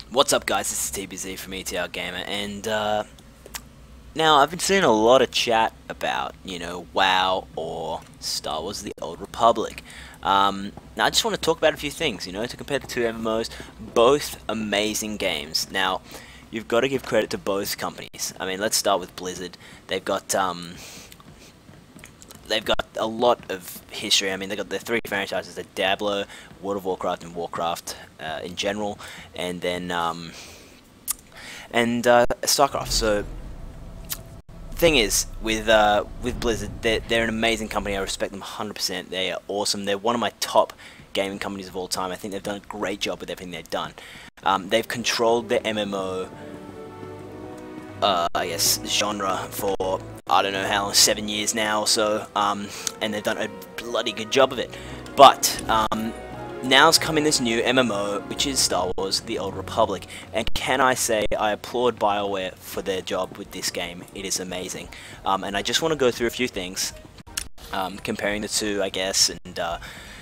What's up, guys? This is TBZ from ETR Gamer, and now I've been seeing a lot of chat about, WoW or Star Wars: The Old Republic. Now I just want to talk about a few things, to compare the two MMOs. Both amazing games. Now, you've got to give credit to both companies. I mean, let's start with Blizzard. They've got a lot of history. I mean, they've got their three franchises: the Diablo, World of Warcraft, and Warcraft in general, and then StarCraft. So, thing is, with Blizzard, they're an amazing company. I respect them 100%. They are awesome. They're one of my top gaming companies of all time. I think they've done a great job with everything they've done. They've controlled the MMO, I guess, genre for I don't know how long, 7 years now or so, and they've done a bloody good job of it. But now's coming this new MMO, which is Star Wars: The Old Republic, and can I say I applaud BioWare for their job with this game. It is amazing, and I just want to go through a few things, comparing the two, I guess, and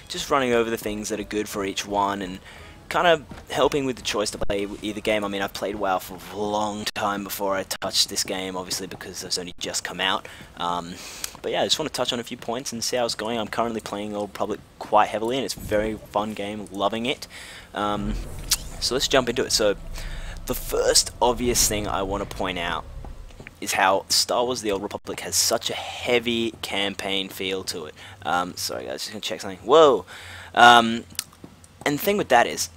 just running over the things that are good for each one, and kind of helping with the choice to play either game. I mean, I've played WoW for a long time before I touched this game, obviously because it's only just come out. But yeah, I just want to touch on a few points and see how it's going. I'm currently playing Old Republic quite heavily, and it's a very fun game, loving it. So let's jump into it. So the first obvious thing I want to point out is how Star Wars: The Old Republic has such a heavy campaign feel to it. Sorry guys, just gonna check something. Whoa! And the thing with that is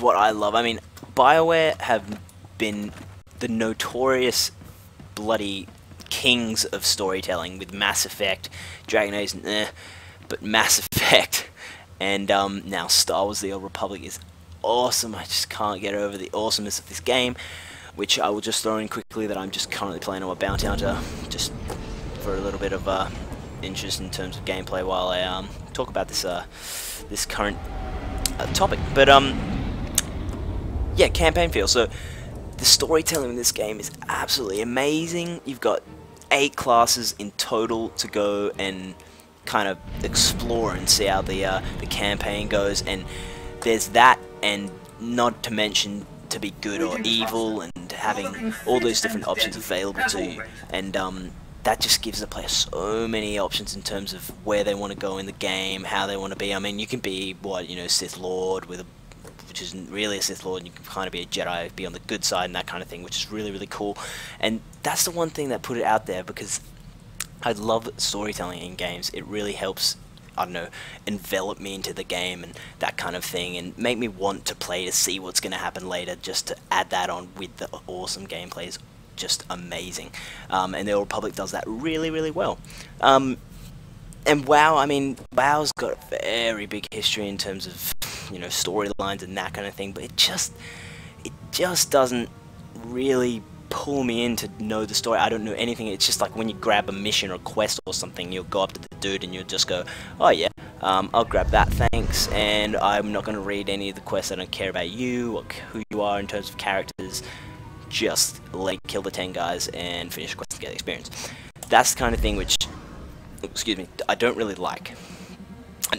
what I love. I mean, BioWare have been the notorious bloody kings of storytelling with Mass Effect, Dragon Age, but Mass Effect, and now Star Wars: The Old Republic is awesome. I just can't get over the awesomeness of this game, which I will just throw in quickly that I'm just currently playing on a bounty hunter, just for a little bit of interest in terms of gameplay while I talk about this this current topic. But yeah, campaign feel. So the storytelling in this game is absolutely amazing. You've got 8 classes in total to go and kind of explore and see how the campaign goes, and there's that, and not to mention to be good or evil, and having all those different options available to you, and that just gives the player so many options in terms of where they want to go in the game, how they want to be. I mean, you can be Sith Lord which isn't really a Sith Lord, and you can kind of be a Jedi, be on the good side and that kind of thing, which is really, really cool. And that's the one thing that put it out there, because I love storytelling in games. It really helps, I don't know, envelop me into the game and that kind of thing, and make me want to play to see what's going to happen later, just to add that on with the awesome gameplay is just amazing. And the Old Republic does that really, really well. And WoW, I mean, WoW's got a very big history in terms of, storylines and that kind of thing, but it just doesn't really pull me in to know the story. I don't know anything. It's just like when you grab a mission or quest or something, you'll go up to the dude and you'll just go, oh yeah, I'll grab that, thanks, and I'm not going to read any of the quests. I don't care about you or who you are in terms of characters. Just kill the 10 guys and finish the quest and get experience. That's the kind of thing which, excuse me, I don't really like.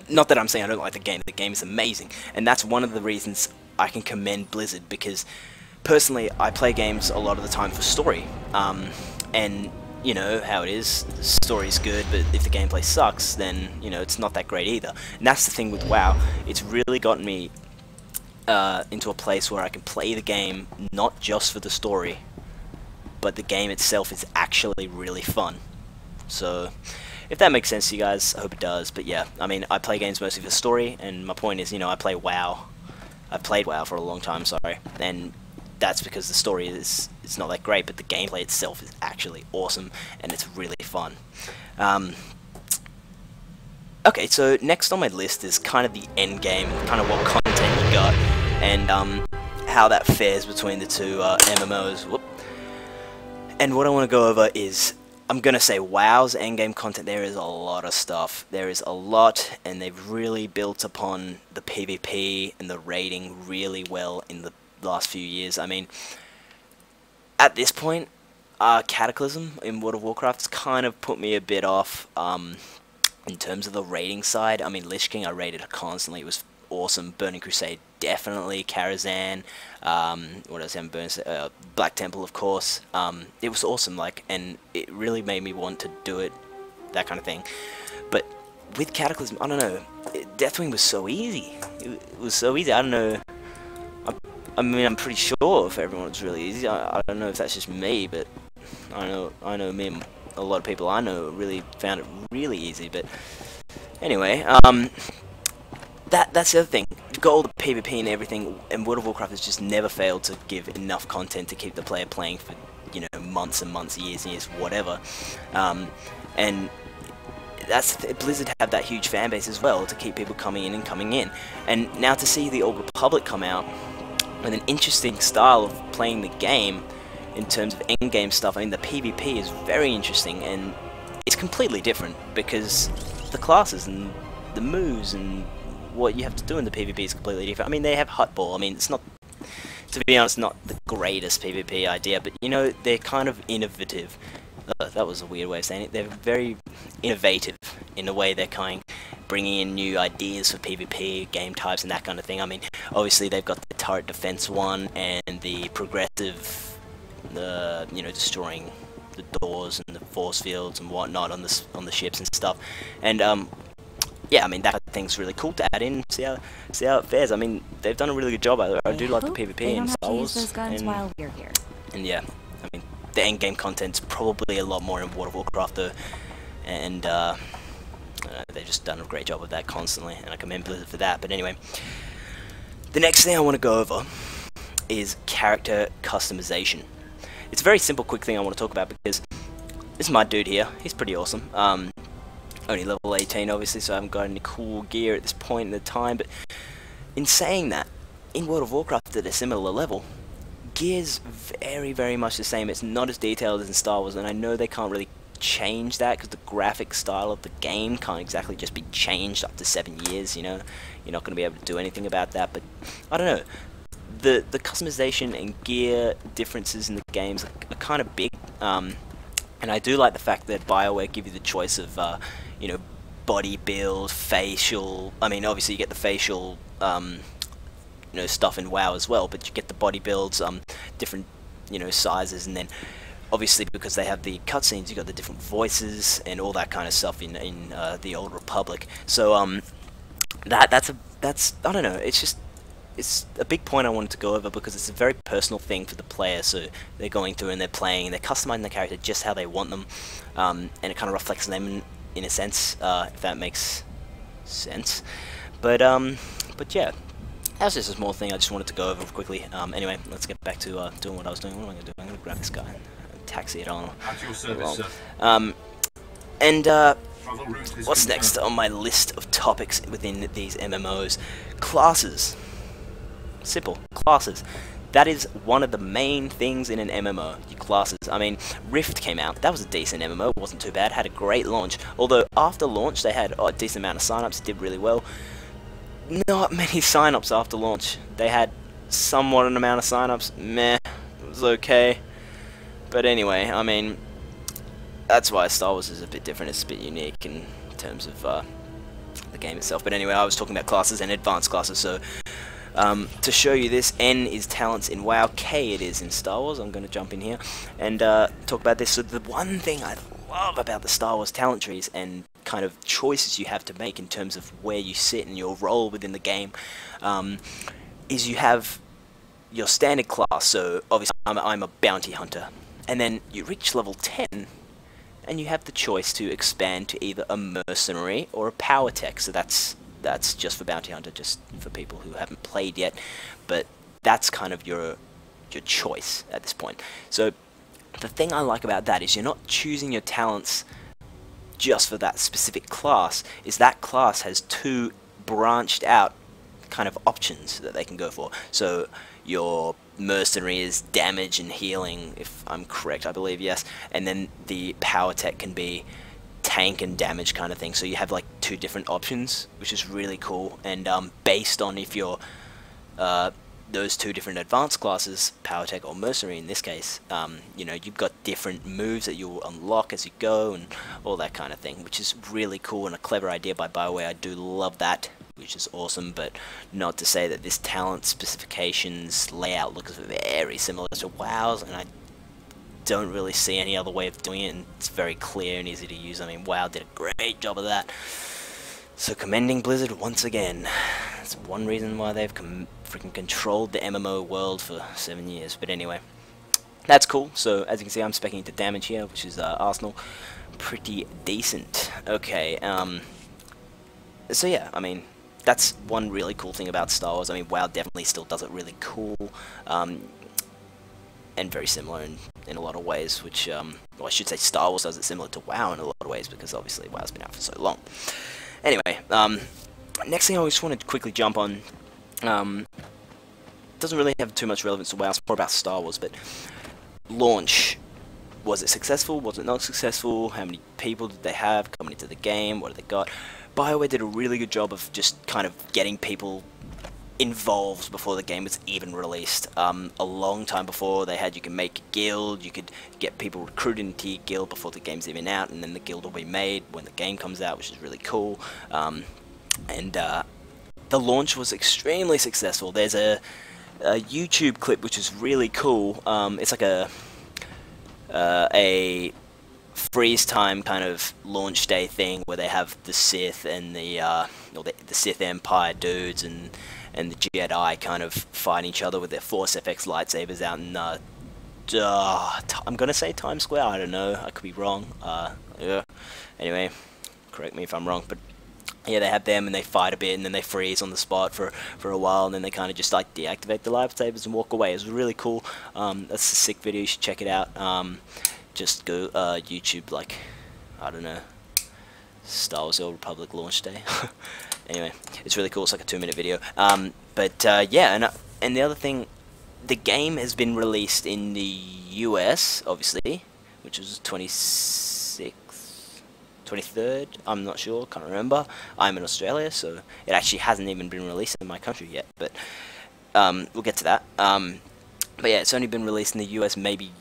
Not that I'm saying I don't like the game. The game is amazing, and that's one of the reasons I can commend Blizzard, because personally I play games a lot of the time for story, and you know how it is, the story's good, but if the gameplay sucks, then it's not that great either. And that's the thing with WoW. It's really gotten me into a place where I can play the game not just for the story, but the game itself is actually really fun. So if that makes sense to you guys, I hope it does. But yeah, I mean, I play games mostly for the story, and my point is, I play WoW. I've played WoW for a long time, sorry, and that's because the story it's not that great, but the gameplay itself is actually awesome, and it's really fun. Okay, so next on my list is kind of the end game, kind of what content you got, and how that fares between the two MMOs. Whoop. And what I want to go over is, I'm going to say WoW's endgame content. There is a lot of stuff. There is a lot, and they've really built upon the PvP and the raiding really well in the last few years. I mean, at this point, Cataclysm in World of Warcraft has kind of put me a bit off in terms of the raiding side. I mean, Lich King I raided constantly. It was awesome. Burning Crusade, definitely. Karazhan, what else? Black Temple, of course. It was awesome, like, and it really made me want to do it, that kind of thing. But with Cataclysm, I don't know. Deathwing was so easy. It was so easy. I don't know. I mean, I'm pretty sure for everyone it's really easy. I don't know if that's just me, but I know me and a lot of people I know really found it really easy. But anyway, that's the other thing. You've got all the PvP and everything, and World of Warcraft has just never failed to give enough content to keep the player playing for, you know, months and months, years and years, whatever. And Blizzard have that huge fan base as well to keep people coming in and coming in. And now to see the Old Republic come out with an interesting style of playing the game in terms of endgame stuff. I mean, the PvP is very interesting, and it's completely different because the classes and the moves and what you have to do in the PvP is completely different. I mean, they have Hut Ball. I mean, it's not, to be honest, not the greatest PvP idea, but you know, they're kind of innovative. That was a weird way of saying it. They're very innovative in the way they're kind of bringing in new ideas for PvP, game types, and that kind of thing. I mean, obviously they've got the turret defense one and the progressive, you know, destroying the doors and the force fields and whatnot on the ships and stuff. And yeah, I mean, that thing's really cool to add in. See how it fares. I mean, they've done a really good job. I do like the PvP in Star Wars. And yeah, I mean, the endgame content's probably a lot more in World of Warcraft though, and they've just done a great job of that constantly, and I commend Blizzard for that. But anyway, the next thing I want to go over is character customization. It's a very simple, quick thing I want to talk about because this is my dude here. He's pretty awesome. Only level 18, obviously, so I haven't got any cool gear at this point in the time. But in saying that, in World of Warcraft at a similar level, gear's very, very much the same. It's not as detailed as in Star Wars, and I know they can't really change that because the graphic style of the game can't exactly just be changed up to 7 years, you know. You're not going to be able to do anything about that, but I don't know. The customization and gear differences in the games are kind of big, and I do like the fact that BioWare give you the choice of, you know, body build, facial. I mean, obviously you get the facial, you know, stuff in WoW as well, but you get the body builds, different, you know, sizes, and then obviously because they have the cutscenes, you got the different voices and all that kind of stuff in the Old Republic. So that's I don't know. It's a big point I wanted to go over because it's a very personal thing for the player. So they're going through and they're playing and they're customizing the character just how they want them, and it kind of reflects them in a sense, if that makes sense. But yeah. That's just a small thing I just wanted to go over quickly. Anyway, let's get back to doing what I was doing. What am I going to do? I'm going to grab this guy and taxi it on. At your service, sir. And what's next on my list of topics within these MMOs? Classes. Simple. Classes. That is one of the main things in an MMO, your classes. I mean, Rift came out. That was a decent MMO. It wasn't too bad. Had a great launch. Although, after launch, they had a decent amount of signups. It did really well. Not many signups after launch. They had somewhat an amount of signups. Meh, it was okay. But anyway, I mean, that's why Star Wars is a bit different. It's a bit unique in terms of the game itself. But anyway, I was talking about classes and advanced classes. So to show you this, N is talents in WoW, K it is in Star Wars. I'm going to jump in here and talk about this. So the one thing I love about the Star Wars talent trees and kind of choices you have to make in terms of where you sit and your role within the game, is you have your standard class. So obviously I'm a bounty hunter, and then you reach level 10 and you have the choice to expand to either a mercenary or a power tech. So that's just for bounty hunter, just for people who haven't played yet, but that's kind of your choice at this point. So the thing I like about that is you're not choosing your talents just for that specific class. Is that class has two branched out kind of options that they can go for. So your mercenary is damage and healing, if I'm correct, I believe, yes, and then the power tech can be tank and damage kind of thing. So you have like two different options, which is really cool. And based on if you're those two different advanced classes, power tech or mercenary in this case, you know, you've got different moves that you'll unlock as you go and all that kind of thing, which is really cool and a clever idea by BioWare. I do love that. which is awesome, but not to say that this talent specifications layout looks very similar to WoW's, and I don't really see any other way of doing it, and it's very clear and easy to use. I mean, WoW did a great job of that. So commending Blizzard once again. That's one reason why they've freaking controlled the MMO world for 7 years. But anyway, that's cool. So as you can see, I'm specking into damage here, which is Arsenal. Pretty decent. Okay, so yeah, I mean, that's one really cool thing about Star Wars. I mean, WoW definitely still does it really cool, and very similar in a lot of ways, which, well, I should say Star Wars does it similar to WoW in a lot of ways, because obviously WoW's been out for so long. Anyway, next thing I just wanted to quickly jump on, doesn't really have too much relevance to WoW, it's more about Star Wars, but launch. Was it successful? Was it not successful? How many people did they have coming into the game? What did they got? BioWare did a really good job of just kind of getting people involved before the game was even released. A long time before, they had, you can make a guild, you could get people recruited into your guild before the game's even out, and then the guild will be made when the game comes out, which is really cool. The launch was extremely successful. There's a YouTube clip which is really cool. It's like a freeze time kind of launch day thing where they have the Sith and the Sith Empire dudes and the Jedi kind of fight each other with their Force FX lightsabers out in I'm gonna say Times Square. I don't know. I could be wrong. Yeah. Anyway, correct me if I'm wrong, but yeah, they have them and they fight a bit and then they freeze on the spot for a while, and then they kind of just like deactivate the lightsabers and walk away. It was really cool. That's a sick video. You should check it out. Just go YouTube, like, I don't know, Star Wars Old Republic launch day. Anyway, it's really cool. It's like a 2-minute video. Yeah, and the other thing, the game has been released in the US, obviously, which was 23rd, I'm not sure, can't remember. I'm in Australia, so it actually hasn't even been released in my country yet, but we'll get to that. But yeah, it's only been released in the US. Maybe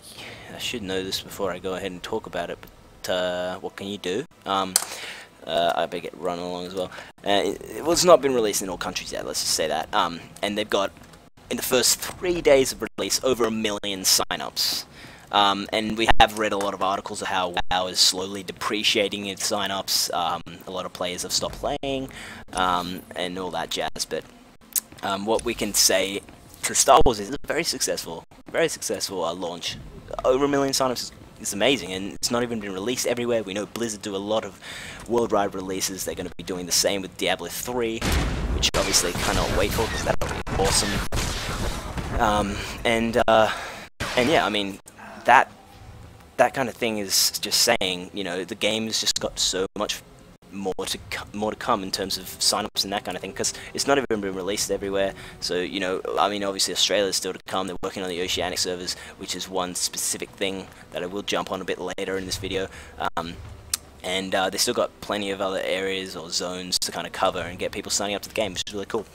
I should know this before I go ahead and talk about it, but what can you do? I better get running along as well. Well, it's not been released in all countries yet, let's just say that. And they've got, in the first 3 days of release, over 1 million signups. And we have read a lot of articles of how WoW is slowly depreciating its signups. A lot of players have stopped playing, and all that jazz. But what we can say for Star Wars is a very successful launch. Over 1 million signups is amazing, and it's not even been released everywhere. We know Blizzard do a lot of worldwide releases. They're going to be doing the same with Diablo 3, which obviously cannot wait for, because that'll be awesome. And yeah, I mean, that kind of thing is just saying, you know, the game has just got so much more to come in terms of signups and that kind of thing, because it's not even been released everywhere. So, you know, I mean, obviously Australia's still to come. They're working on the Oceanic servers, which is one specific thing that I will jump on a bit later in this video. And they still got plenty of other areas or zones to kind of cover and get people signing up to the game, which is really cool.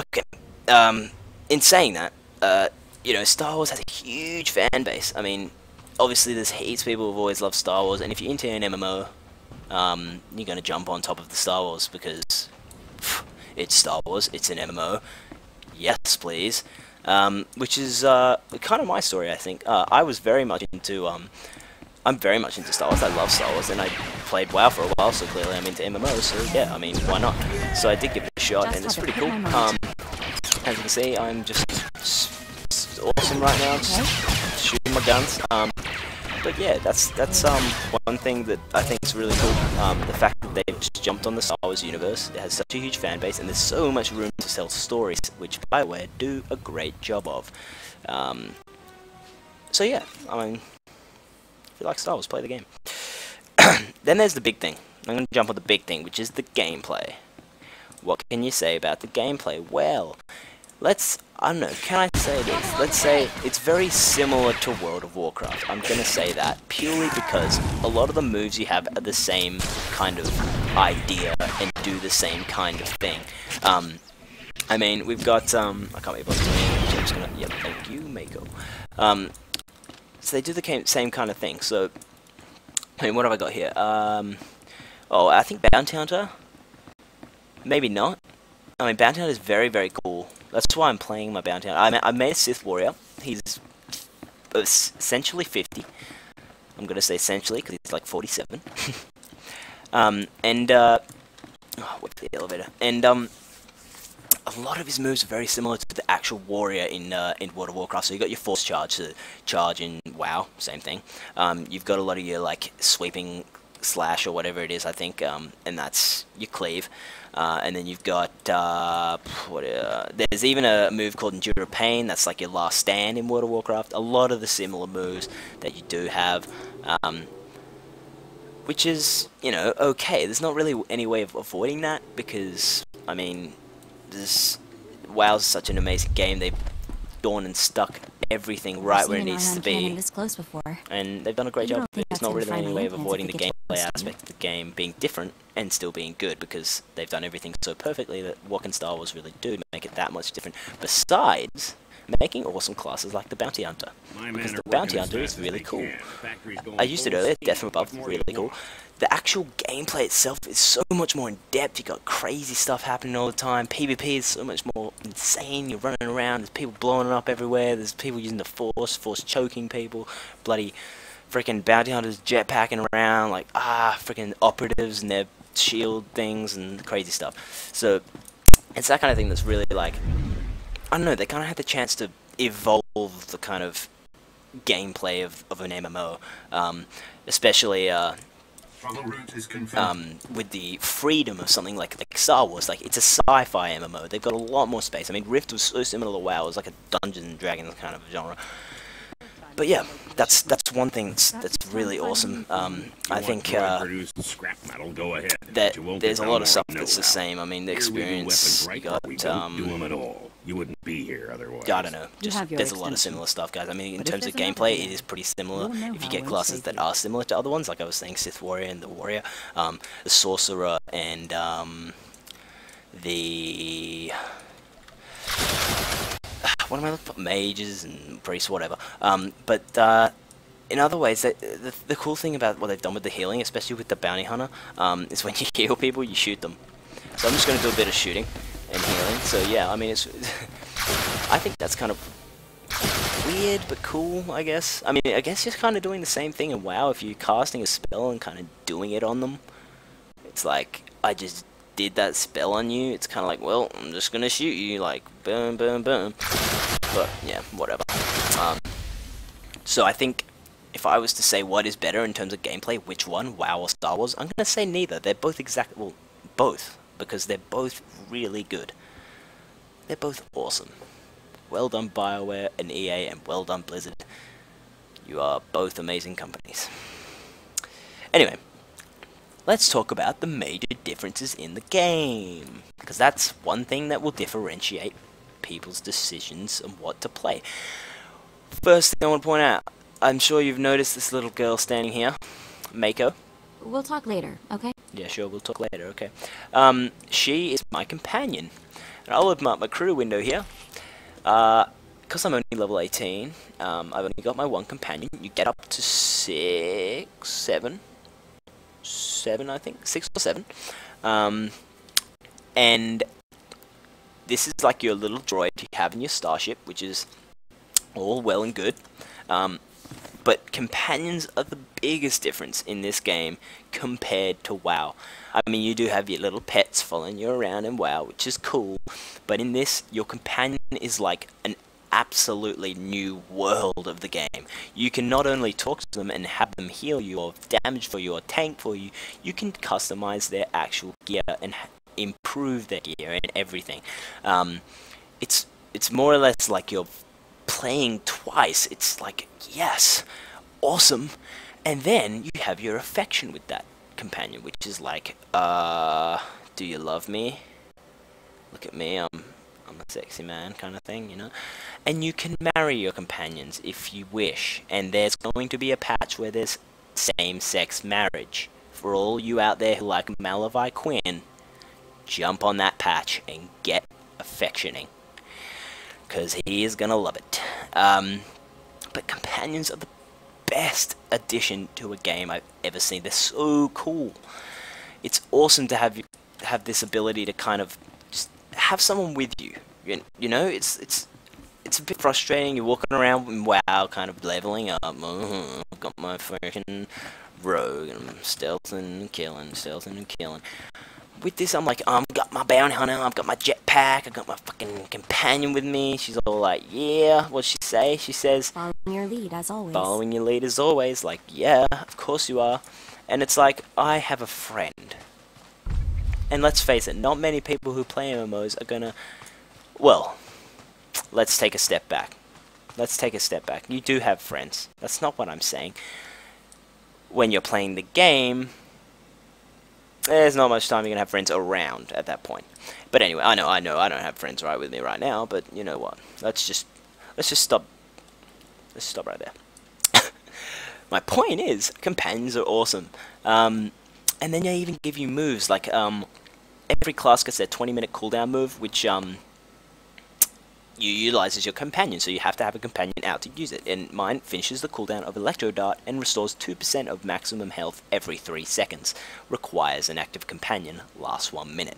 Okay. In saying that, you know, Star Wars has a huge fan base. I mean, obviously there's heaps of people who've always loved Star Wars, and if you're into an MMO, you're going to jump on top of the Star Wars, because it's Star Wars, it's an MMO. Yes, please. Which is kind of my story, I think. I was very much into, I'm very much into Star Wars. I love Star Wars, and I played WoW for a while, so clearly I'm into MMOs, so yeah, I mean, why not? So I did give it a shot, and it's pretty cool. As you can see, I'm just awesome right now, just shooting my guns. But yeah, that's one thing that I think is really cool. The fact that they've just jumped on the Star Wars universe. It has such a huge fan base, and there's so much room to tell stories, which BioWare do a great job of. So yeah, I mean, if you like Star Wars, play the game. Then there's the big thing. I'm going to jump on the big thing, which is the gameplay. What can you say about the gameplay? Well, I don't know, can I say this? Let's say it's very similar to World of Warcraft. I'm going to say that purely because a lot of the moves you have are the same kind of idea and do the same kind of thing. I mean, we've got, I can't believe what's doing it. I'm just going to, yep, thank you, Mako. So they do the same kind of thing. So, I mean, what have I got here? Oh, I think Bounty Hunter? Maybe not. I mean, Bounty Hunter is very, very cool. That's why I'm playing my Bounty Hunter. I made a Sith Warrior. He's essentially 50. I'm gonna say essentially, because he's like 47. Oh, wait for the elevator. And, a lot of his moves are very similar to the actual warrior in World of Warcraft. So you got your force charge to charge in WoW, same thing. You've got a lot of your like sweeping slash or whatever it is, I think, and that's your cleave. And then you've got there's even a move called Endure Pain. That's like your last stand in World of Warcraft. A lot of the similar moves that you do have, which is, you know, okay. There's not really any way of avoiding that because, I mean, WoW's such an amazing game. They've gone and stuck everything right where it needs to be, this close before. and they've done a great job. There's not really any way of avoiding the gameplay aspect of the game being different and still being good because they've done everything so perfectly that what can Star Wars really do to make it that much different? Besides making awesome classes like the Bounty Hunter, because the Bounty Hunter is really cool. I used it earlier, Death from Above, really cool. The actual gameplay itself is so much more in depth. You got crazy stuff happening all the time. PvP is so much more insane. You're running around. There's people blowing up everywhere. There's people using the force choking people. Bloody freaking bounty hunters jetpacking around like freaking operatives and their shield things and crazy stuff. So it's that kind of thing that's really like, I don't know. They kind of had the chance to evolve the kind of gameplay of an MMO, especially. With the freedom of something like Star Wars. Like, it's a sci-fi MMO. They've got a lot more space. I mean, Rift was so similar to WoW. It was like a Dungeons and Dragons kind of genre. But yeah, that's one thing that's really awesome. I think that there's a lot of stuff that's the same. I mean, the experience, you got, you wouldn't be here otherwise. I don't know, just there's a lot of similar stuff, guys. I mean, in terms of gameplay, it is pretty similar. If you get classes that are similar to other ones, like I was saying, Sith Warrior and the Warrior, the Sorcerer, and the... what am I looking for? Mages and priests, whatever. But in other ways, the cool thing about what they've done with the healing, especially with the Bounty Hunter, is when you heal people, you shoot them. So I'm just going to do a bit of shooting and healing. So yeah, I mean, it's I think that's kind of weird but cool, I guess. I mean, I guess you're kind of doing the same thing in WoW. If you're casting a spell and kind of doing it on them, it's like, I just did that spell on you. It's kind of like, well, I'm just going to shoot you, like, boom, boom, boom. But yeah, whatever. So I think if I was to say what is better in terms of gameplay, which one, WoW or Star Wars, I'm going to say neither. They're both well, both, because they're both really good. They're both awesome. Well done BioWare and EA, and well done Blizzard. You are both amazing companies. Anyway, let's talk about the major differences in the game, because that's one thing that will differentiate people's decisions on what to play. First thing I want to point out, I'm sure you've noticed this little girl standing here, Mako. We'll talk later, okay? Yeah, sure, we'll talk later, okay. She is my companion. And I'll open up my crew window here. Because I'm only level 18, I've only got my one companion. You get up to 7, I think, 6 or 7. And this is like your little droid you have in your starship, which is all well and good. But companions are the biggest difference in this game compared to WoW. I mean, you do have your little pets following you around in WoW, which is cool. But in this, your companion is like an absolutely new world of the game. You can not only talk to them and have them heal you or damage for you or tank for you, you can customize their actual gear and improve their gear and everything. It's more or less like you're playing twice. It's like, yes, awesome. And then you have your affection with that companion, which is like, do you love me? Look at me, I'm a sexy man kind of thing, you know? And you can marry your companions if you wish, and there's going to be a patch where there's same-sex marriage. For all you out there who like Malavai Quinn, jump on that patch and get affectioning, because he is gonna love it. But companions are the best addition to a game I've ever seen. They're so cool. it's awesome to have this ability to kind of just have someone with you. You know, it's a bit frustrating. You're walking around and wow, kind of leveling up. I've got my freaking rogue and I'm stealthing and killing. With this, I'm like, I've got my bounty hunter, I've got my jetpack, I've got my fucking companion with me. She's all like, yeah, what'd she say? She says, Following your lead, as always. following your lead as always. Like, yeah, of course you are. And it's like, I have a friend. And let's face it, not many people who play MMOs are gonna... Well, let's take a step back. You do have friends. That's not what I'm saying. When you're playing the game... There's not much time you're going to have friends around at that point. But anyway, I know, I don't have friends right with me right now, but you know what? Let's just stop. Let's stop right there. My point is, companions are awesome. And then they even give you moves, like, every class gets their 20-minute cooldown move, which, you utilize as your companion, so you have to have a companion out to use it. And mine finishes the cooldown of Electro Dart and restores 2% of maximum health every 3 seconds. Requires an active companion, lasts 1 minute.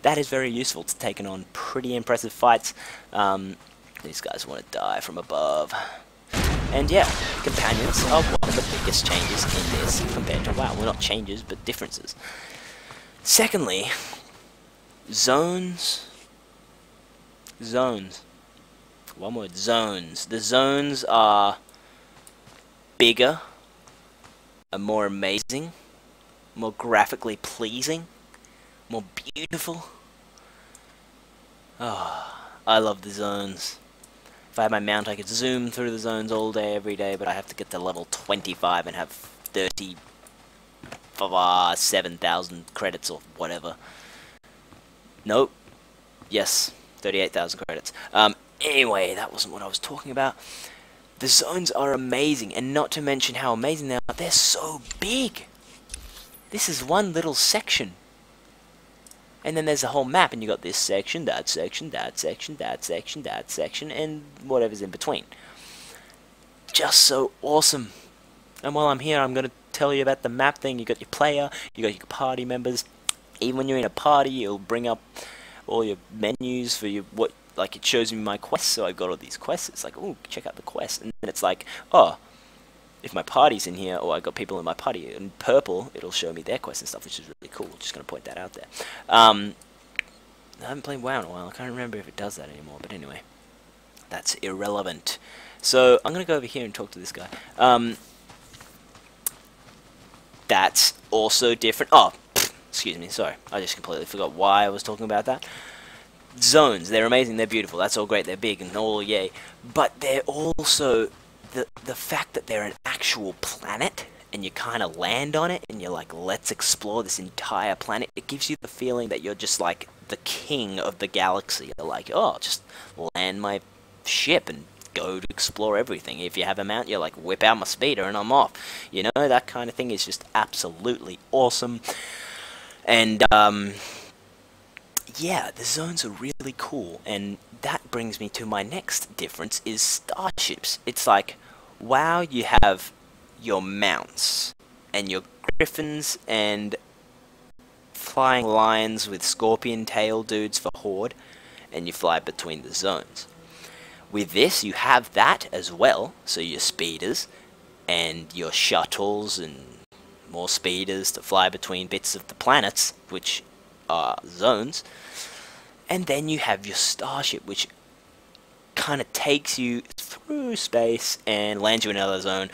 That is very useful to taking on pretty impressive fights. These guys want to die from above. And yeah, companions are one of the biggest changes in this compared to WoW. Well, not changes, but differences. Secondly, zones. One word, zones. The zones are bigger, are more amazing, more graphically pleasing, more beautiful. Oh, I love the zones. If I had my mount, I could zoom through the zones all day, every day, but I have to get to level 25 and have 7,000 credits or whatever. Nope. Yes. 38,000 credits. Anyway, that wasn't what I was talking about. The zones are amazing, and not to mention how amazing they are. They're so big. This is one little section. And then there's a whole map, and you got this section, that section, that section, that section, that section, and whatever's in between. Just so awesome. And while I'm here, I'm going to tell you about the map thing. You got your player, you got your party members. Even when you're in a party, it'll bring up all your menus for your like it shows me my quests, so I've got all these quests. It's like, oh, check out the quest, and then it's like, oh, if my party's in here, or I got people in my party in purple, it'll show me their quests and stuff, which is really cool. Just gonna point that out there. I haven't played WoW in a while. I can't remember if it does that anymore, but anyway, that's irrelevant. So I'm gonna go over here and talk to this guy. That's also different. Oh, excuse me, sorry. I just completely forgot why I was talking about that. Zones, they're amazing, they're beautiful, that's all great, they're big and all yay. But they're also, the fact that they're an actual planet, and you kind of land on it, and you're like, let's explore this entire planet, it gives you the feeling that you're just like the king of the galaxy. You're like, oh, just land my ship and go to explore everything. If you have a mount, you're like, whip out my speeder and I'm off. You know, that kind of thing is just absolutely awesome. And, yeah, the zones are really cool, and that brings me to my next difference, is starships. It's like, wow, you have your mounts, and your griffins, and flying lions with scorpion tail dudes for horde, and you fly between the zones. With this, you have that as well, so your speeders, and your shuttles, and more speeders to fly between bits of the planets, which are zones. And then you have your starship, which kind of takes you through space and lands you in another zone.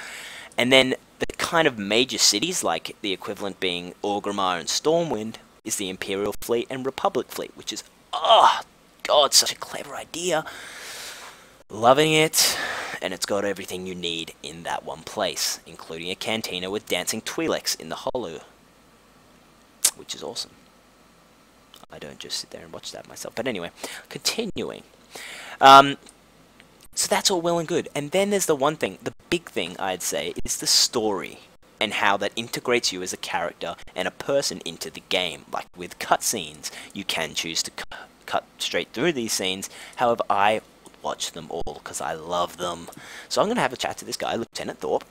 And then the kind of major cities, like the equivalent being Orgrimmar and Stormwind, is the Imperial Fleet and Republic Fleet, which is, oh god, such a clever idea. Loving it, and it's got everything you need in that one place, including a cantina with dancing Twi'leks in the hollow, which is awesome. I don't just sit there and watch that myself. But anyway, continuing. So that's all well and good. And then there's the one thing, the big thing I'd say, is the story. And how that integrates you as a character and a person into the game. Like with cutscenes, you can choose to cut straight through these scenes. However, I watch them all because I love them. So I'm going to have a chat to this guy, Lieutenant Thorpe.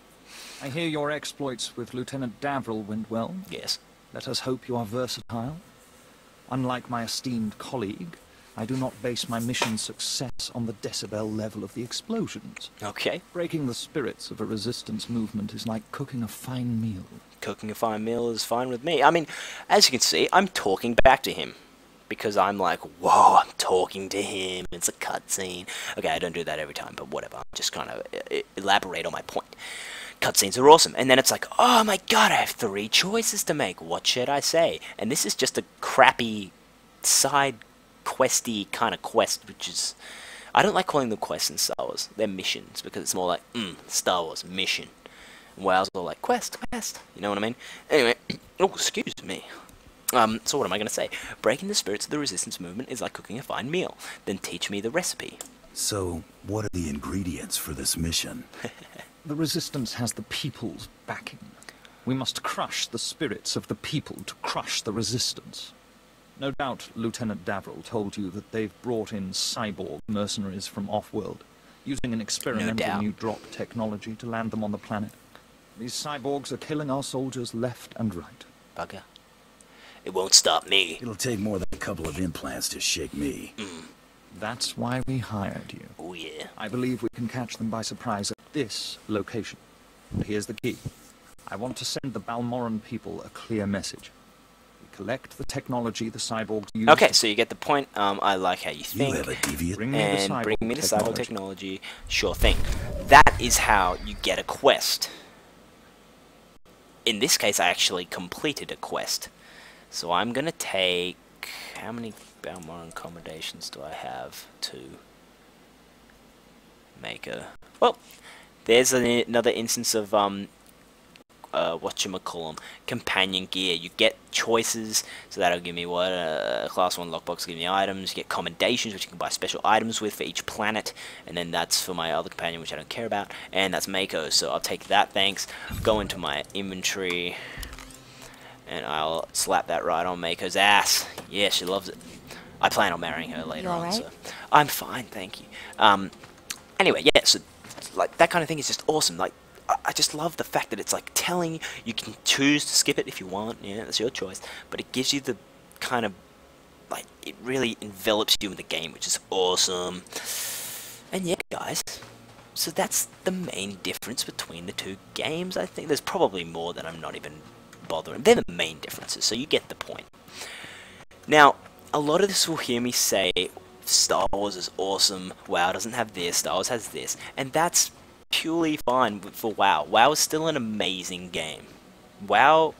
I hear your exploits with Lieutenant Davril went well. Yes. Let us hope you are versatile. Unlike my esteemed colleague, I do not base my mission's success on the decibel level of the explosions. Okay. Breaking the spirits of a resistance movement is like cooking a fine meal. Cooking a fine meal is fine with me. I mean, as you can see, I'm talking back to him. Because I'm like, whoa, I'm talking to him. It's a cutscene. Okay, I don't do that every time, but whatever. I'm just kind of elaborate on my point. Cutscenes are awesome. And then it's like, oh my god, I have 3 choices to make. What should I say? And this is just a crappy side questy kind of quest, which is... I don't like calling them quests in Star Wars. They're missions, because it's more like, Star Wars, mission. WoW's all like, quest. You know what I mean? Anyway, oh, excuse me. So what am I going to say? Breaking the spirits of the resistance movement is like cooking a fine meal. Then teach me the recipe. So, what are the ingredients for this mission? The resistance has the people's backing. We must crush the spirits of the people to crush the resistance. No doubt Lieutenant Davrill told you that they've brought in cyborg mercenaries from off-world, using an experimental new drop technology to land them on the planet. These cyborgs are killing our soldiers left and right. Bugger. It won't stop me. It'll take more than a couple of implants to shake me. That's why we hired you. Oh yeah. I believe we can catch them by surprise at this location. But here's the key. I want to send the Balmoran people a clear message. We collect the technology the cyborgs use. Okay, so you get the point. I like how you think. You have a deviant... Bring me the cyborg technology. Sure thing. That is how you get a quest. In this case, I actually completed a quest. So I'm going to take... How many Balmoran accommodations do I have to make a... Well, there's another instance of, whatchamacallem, companion gear. You get choices, so that'll give me what? A class 1 lockbox will give me items. You get commendations, which you can buy special items with for each planet. And then that's for my other companion, which I don't care about. And that's Mako, so I'll take that, thanks. Go into my inventory... And I'll slap that right on Mako's ass. Yeah, she loves it. I plan on marrying her later on, so... I'm fine, thank you. Anyway, yeah, so, like, that kind of thing is just awesome. Like, I just love the fact that it's, like, telling... You can choose to skip it if you want, yeah, that's your choice. But it gives you the kind of... Like, it really envelops you in the game, which is awesome. And yeah, guys... So that's the main difference between the 2 games, I think. There's probably more that I'm not even... bothering. They're the main differences, so you get the point. Now, a lot of this will hear me say, Star Wars is awesome, WoW doesn't have this, Star Wars has this, and that's purely fine for WoW. WoW is still an amazing game. WoW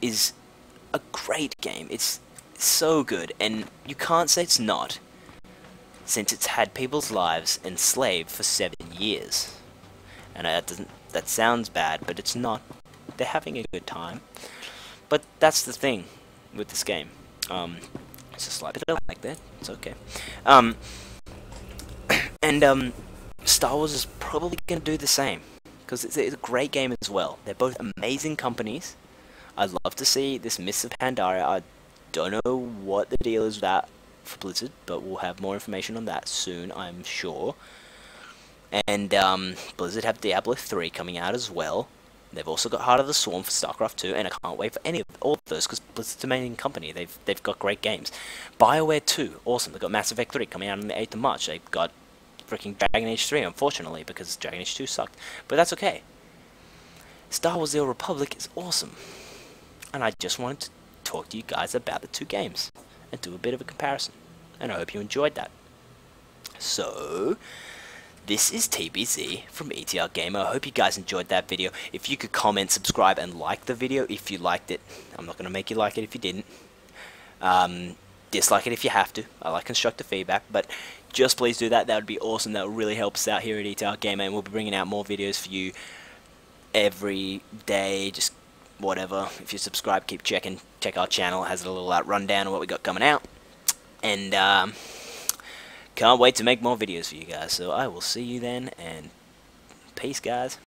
is a great game. It's so good, and you can't say it's not, since it's had people's lives enslaved for 7 years. And that sounds bad, but it's not. They're having a good time. But that's the thing with this game. It's just like, like that. It's okay. Star Wars is probably going to do the same. Because it's a great game as well. They're both amazing companies. I'd love to see this Mists of Pandaria. I don't know what the deal is with that for Blizzard, but we'll have more information on that soon, I'm sure. And Blizzard have Diablo 3 coming out as well. They've also got Heart of the Swarm for StarCraft 2, and I can't wait for all of those, because Blizzard's a main company. They've got great games. BioWare 2, awesome. They've got Mass Effect 3 coming out on the 8th of March. They've got freaking Dragon Age 3, unfortunately, because Dragon Age 2 sucked. But that's okay. Star Wars The Old Republic is awesome. And I just wanted to talk to you guys about the 2 games, and do a bit of a comparison. And I hope you enjoyed that. So... This is TBZ from ETR Gamer. I hope you guys enjoyed that video. If you could comment, subscribe, and like the video if you liked it. I'm not going to make you like it if you didn't. Dislike it if you have to. I like constructive feedback, but just please do that. That would be awesome. That would really help us out here at ETR Gamer, and we'll be bringing out more videos for you every day. Just whatever. If you subscribe, keep checking. Check our channel. It has a little rundown of what we got coming out. And, can't wait to make more videos for you guys, so I will see you then, and peace, guys.